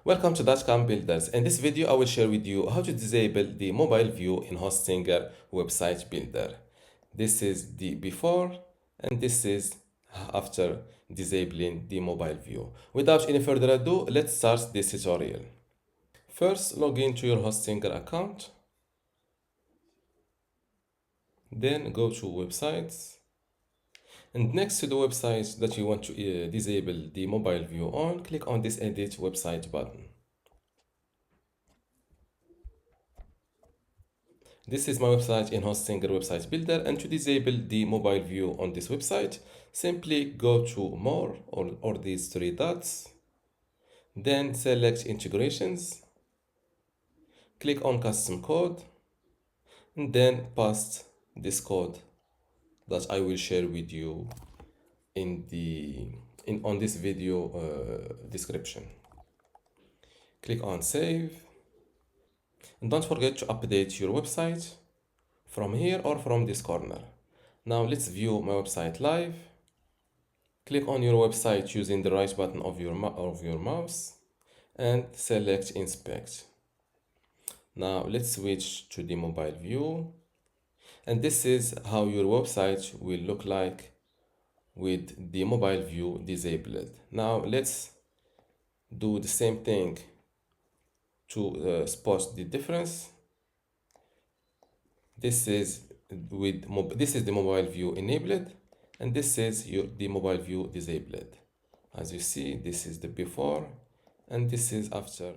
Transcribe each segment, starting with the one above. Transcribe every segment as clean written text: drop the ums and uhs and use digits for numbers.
Welcome to dotcom builders. In this video, I will share with you how to disable the mobile view in Hostinger website builder. This is the before and this is after disabling the mobile view. Without any further ado, let's start this tutorial. First, log into your Hostinger account. Then go to websites. And next to the website that you want to disable the mobile view on, click on this edit website button. This is my website in Hostinger website builder, and to disable the mobile view on this website, simply go to more or these three dots, then select integrations, click on custom code, and then paste this code that I will share with you on this video description. Click on save, and don't forget to update your website from here or from this corner. Now let's view my website live. Click on your website using the right button of your mouse and select inspect. Now let's switch to the mobile view, and this is how your website will look like with the mobile view disabled. Now let's do the same thing to spot the difference. This is the mobile view enabled, and this is the mobile view disabled. As you see, this is the before and this is after.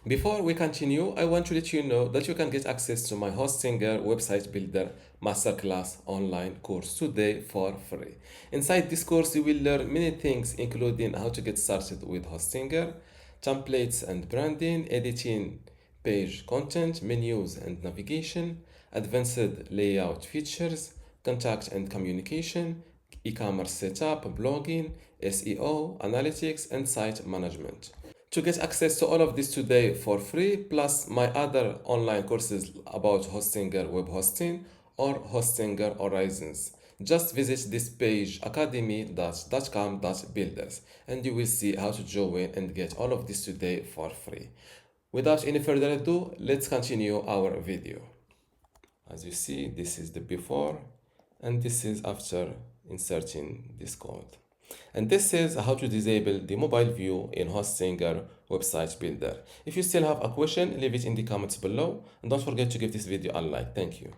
Before we continue, I want to let you know that you can get access to my Hostinger website builder masterclass online course today for free. Inside this course, you will learn many things, including how to get started with Hostinger, templates and branding, editing page content, menus and navigation, advanced layout features, contact and communication, e-commerce setup, blogging, SEO, analytics, and site management. To get access to all of this today for free, plus my other online courses about Hostinger web hosting or Hostinger Horizons, just visit this page academy.dotcom.builders and you will see how to join and get all of this today for free. Without any further ado, let's continue our video. As you see, this is the before and this is after inserting this code. And this is how to disable the mobile view in Hostinger website builder. If you still have a question, leave it in the comments below, and don't forget to give this video a like. Thank you.